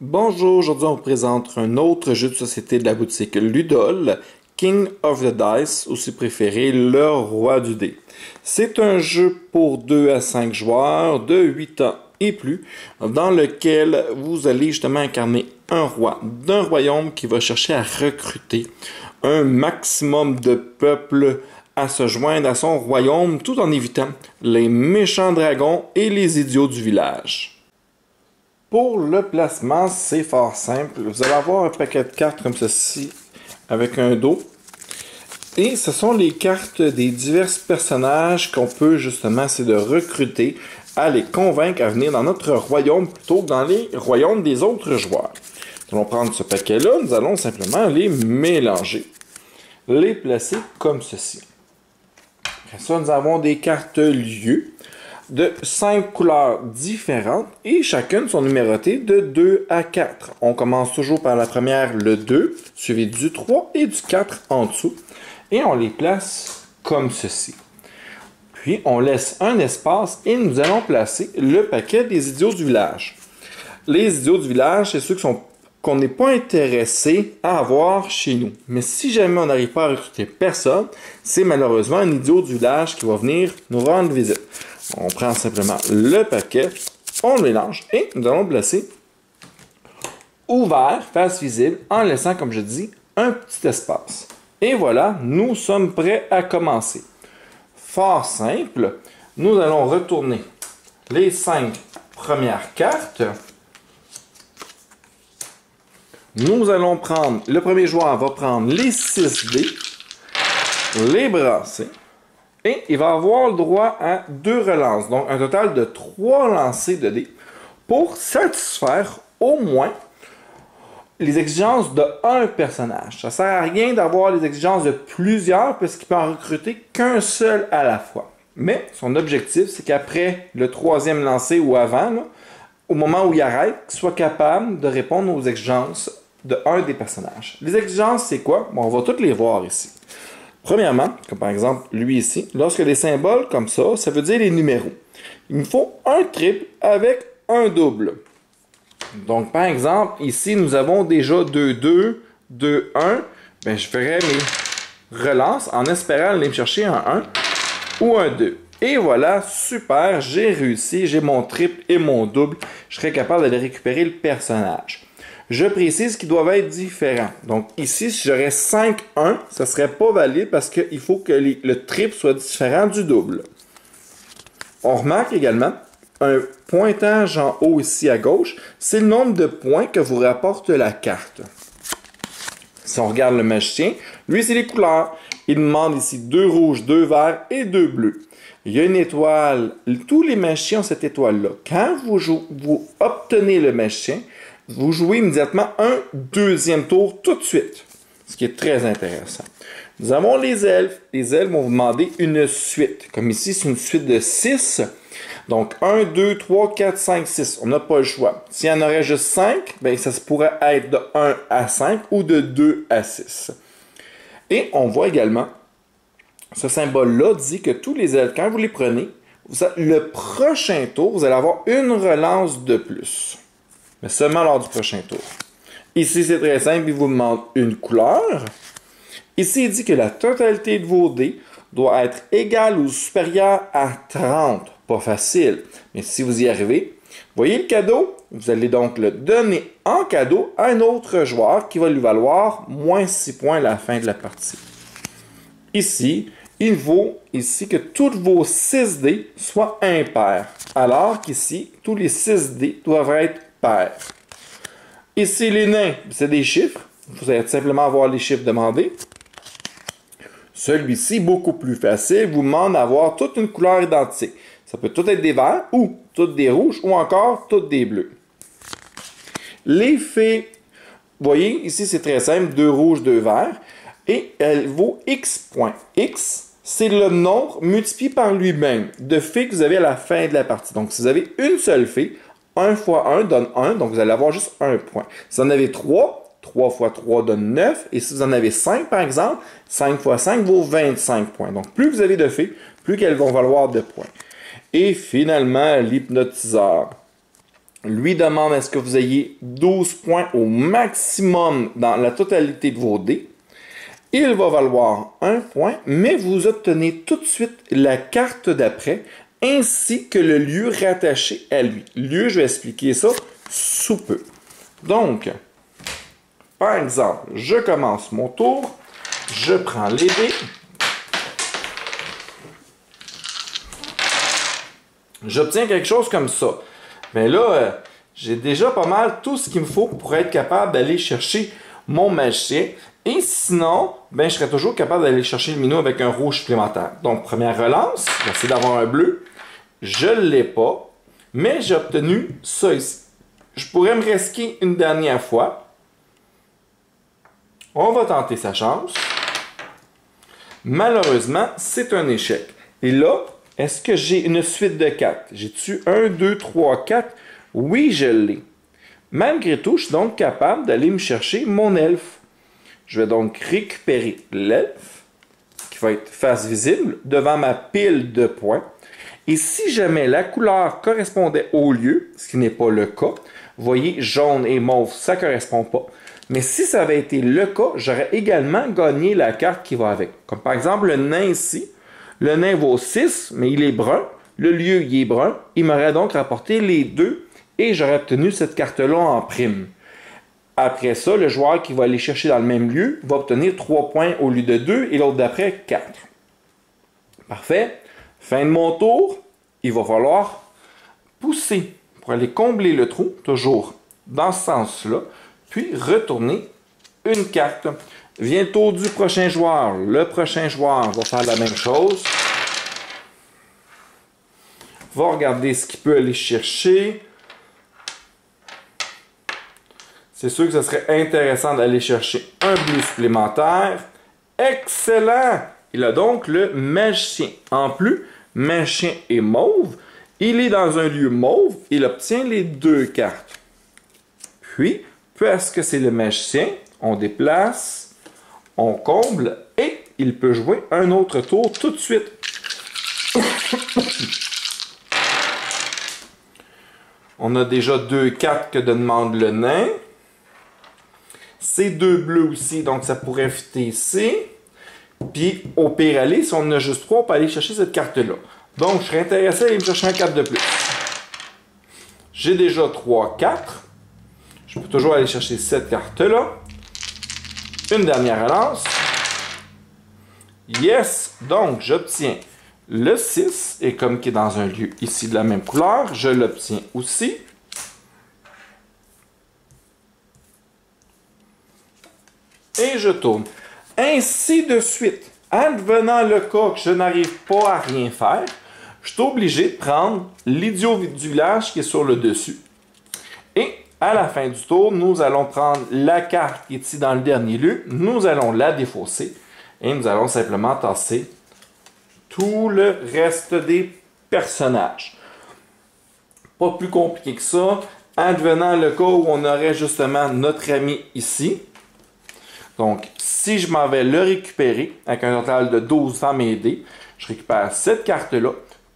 Bonjour, aujourd'hui on vous présente un autre jeu de société de la boutique Ludol, King of the Dice, ou si préféré, le roi du dé. C'est un jeu pour 2 à 5 joueurs de 8 ans et plus, dans lequel vous allez justement incarner un roi d'un royaume qui va chercher à recruter un maximum de peuples à se joindre à son royaume tout en évitant les méchants dragons et les idiots du village. Pour le placement, c'est fort simple. Vous allez avoir un paquet de cartes comme ceci avec un dos. Et ce sont les cartes des divers personnages qu'on peut justement essayer de recruter, à les convaincre à venir dans notre royaume plutôt que dans les royaumes des autres joueurs. Nous allons prendre ce paquet-là, nous allons simplement les mélanger, les placer comme ceci. Après ça, nous avons des cartes lieux de 5 couleurs différentes et chacune sont numérotées de 2 à 4. On commence toujours par la première, le 2, suivi du 3 et du 4 en dessous. Et on les place comme ceci. Puis on laisse un espace et nous allons placer le paquet des idiots du village. Les idiots du village, c'est ceux qu'on n'est pas intéressé à avoir chez nous. Mais si jamais on n'arrive pas à recruter personne, c'est malheureusement un idiot du village qui va venir nous rendre visite. On prend simplement le paquet, on le mélange et nous allons le placer ouvert, face visible, en laissant, comme je dis, un petit espace. Et voilà, nous sommes prêts à commencer. Fort simple, nous allons retourner les 5 premières cartes. Nous allons prendre, le premier joueur va prendre les 6 dés, les brasser. Et il va avoir le droit à 2 relances, donc un total de 3 lancers de dés pour satisfaire au moins les exigences de un personnage. Ça ne sert à rien d'avoir les exigences de plusieurs parce qu'il peut en recruter qu'un seul à la fois. Mais son objectif, c'est qu'après le 3e lancer ou avant, là, au moment où il arrête, qu'il soit capable de répondre aux exigences de un des personnages. Les exigences, c'est quoi? Bon, on va toutes les voir ici. Premièrement, comme par exemple lui ici, lorsque les symboles comme ça veut dire les numéros. Il me faut un triple avec un double. Donc par exemple, ici nous avons déjà 2-2, 2-1. Ben, je ferai mes relances en espérant aller me chercher un 1 ou un 2. Et voilà, super, j'ai réussi, j'ai mon triple et mon double. Je serai capable d'aller récupérer le personnage. Je précise qu'ils doivent être différents. Donc ici, si j'aurais 5-1, ça ne serait pas valide parce qu'il faut que le triple soit différent du double. On remarque également un pointage en haut ici à gauche. C'est le nombre de points que vous rapporte la carte. Si on regarde le magicien, lui c'est les couleurs. Il demande ici 2 rouges, 2 verts et 2 bleus. Il y a une étoile. Tous les magiciens ont cette étoile-là. Quand vous obtenez le magicien, vous jouez immédiatement un 2e tour tout de suite, ce qui est très intéressant. Nous avons les elfes. Les elfes vont vous demander une suite. Comme ici, c'est une suite de 6. Donc 1, 2, 3, 4, 5, 6. On n'a pas le choix. S'il y en aurait juste 5, ben, ça pourrait être de 1 à 5 ou de 2 à 6. Et on voit également, ce symbole-là dit que tous les elfes, quand vous les prenez, le prochain tour, vous allez avoir une relance de plus. Mais seulement lors du prochain tour. Ici, c'est très simple, il vous demande une couleur. Ici, il dit que la totalité de vos dés doit être égale ou supérieure à 30. Pas facile, mais si vous y arrivez, voyez le cadeau? Vous allez donc le donner en cadeau à un autre joueur qui va lui valoir moins 6 points à la fin de la partie. Ici, il vaut ici que tous vos 6 dés soient impairs, alors qu'ici, tous les 6 dés doivent être pairs. Ici, les nains, c'est des chiffres. Vous allez simplement avoir les chiffres demandés. Celui-ci, beaucoup plus facile, vous demande d'avoir toute une couleur identique. Ça peut tout être des verts, ou toutes des rouges, ou encore toutes des bleus. Les fées, vous voyez, ici c'est très simple, 2 rouges, 2 verts, et elle vaut X points. X, c'est le nombre multiplié par lui-même de fées que vous avez à la fin de la partie. Donc, si vous avez une seule fée, 1 fois 1 donne 1, donc vous allez avoir juste 1 point. Si vous en avez 3, 3 fois 3 donne 9, et si vous en avez 5 par exemple, 5 fois 5 vaut 25 points. Donc, plus vous avez de fées, plus qu'elles vont valoir de points. Et finalement, l'hypnotiseur. lui demande est-ce que vous ayez 12 points au maximum dans la totalité de vos dés. Il va valoir 1 point, mais vous obtenez tout de suite la carte d'après, ainsi que le lieu rattaché à lui. Lieu, je vais expliquer ça sous peu. Donc, par exemple, je commence mon tour, je prends les dés, j'obtiens quelque chose comme ça. Mais là, j'ai déjà pas mal tout ce qu'il me faut pour être capable d'aller chercher mon magicien. Et sinon, ben, je serais toujours capable d'aller chercher le minot avec un rouge supplémentaire. Donc, première relance, j'essaie d'avoir un bleu. Je ne l'ai pas, mais j'ai obtenu ça ici. Je pourrais me risquer une dernière fois. On va tenter sa chance. Malheureusement, c'est un échec. Et là, est-ce que j'ai une suite de 4? J'ai-tu 1, 2, 3, 4? Oui, je l'ai. Malgré tout, je suis donc capable d'aller me chercher mon elfe. Je vais donc récupérer l'elfe, qui va être face visible, devant ma pile de points. Et si jamais la couleur correspondait au lieu, ce qui n'est pas le cas, vous voyez, jaune et mauve, ça ne correspond pas. Mais si ça avait été le cas, j'aurais également gagné la carte qui va avec. Comme par exemple le nain ici. Le nain vaut 6, mais il est brun. Le lieu, il est brun. Il m'aurait donc rapporté les deux et j'aurais obtenu cette carte-là en prime. Après ça, le joueur qui va aller chercher dans le même lieu va obtenir 3 points au lieu de 2 et l'autre d'après 4. Parfait. Fin de mon tour, il va falloir pousser pour aller combler le trou, toujours dans ce sens-là, puis retourner une carte. Vient le tour du prochain joueur. Le prochain joueur va faire la même chose. Va regarder ce qu'il peut aller chercher. C'est sûr que ce serait intéressant d'aller chercher un bleu supplémentaire. Excellent! Il a donc le magicien. En plus, magicien est mauve. Il est dans un lieu mauve. Il obtient les 2 cartes. Puis, parce que c'est le magicien, on déplace, on comble et il peut jouer un autre tour tout de suite. On a déjà 2 cartes que demande le nain. C'est 2 bleus aussi, donc ça pourrait fitter ici. Puis, au pire aller, si on en a juste 3, on peut aller chercher cette carte-là. Donc, je serais intéressé à aller me chercher un 4 de plus. J'ai déjà 3 4. Je peux toujours aller chercher cette carte-là. Une dernière relance. Yes! Donc, j'obtiens le 6. Et comme qui est dans un lieu ici de la même couleur, je l'obtiens aussi. Et je tourne. Ainsi de suite. Advenant le cas que je n'arrive pas à rien faire, je suis obligé de prendre l'idiot du village qui est sur le dessus. Et à la fin du tour, nous allons prendre la carte qui est ici dans le dernier lieu, nous allons la défausser et nous allons simplement tasser tout le reste des personnages. Pas plus compliqué que ça. Advenant le cas où on aurait justement notre ami ici. Donc, si je m'en vais le récupérer avec un total de 12 dans mes dés, je récupère cette carte-là,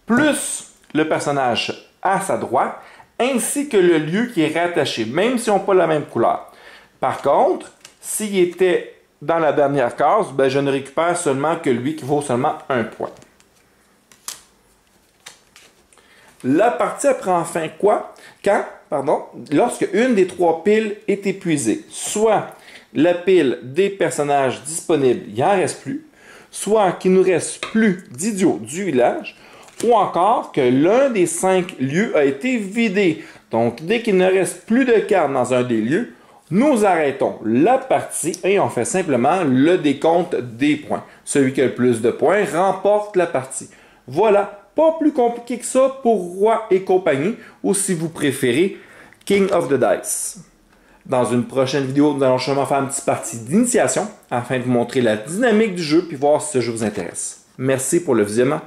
plus le personnage à sa droite, ainsi que le lieu qui est rattaché, même s'ils n'ont pas la même couleur. Par contre, s'il était dans la dernière case, ben, je ne récupère seulement que lui qui vaut seulement 1 point. La partie prend fin quoi? Lorsque une des 3 piles est épuisée. Soit la pile des personnages disponibles, il n'en reste plus. Soit qu'il ne nous reste plus d'idiots du village. Ou encore que l'un des 5 lieux a été vidé. Donc, dès qu'il ne reste plus de cartes dans un des lieux, nous arrêtons la partie et on fait simplement le décompte des points. Celui qui a le plus de points remporte la partie. Voilà, pas plus compliqué que ça pour Roi et compagnie, ou si vous préférez, King of the Dice. Dans une prochaine vidéo, nous allons sûrement faire une petite partie d'initiation afin de vous montrer la dynamique du jeu puis voir si ce jeu vous intéresse. Merci pour le visionnement.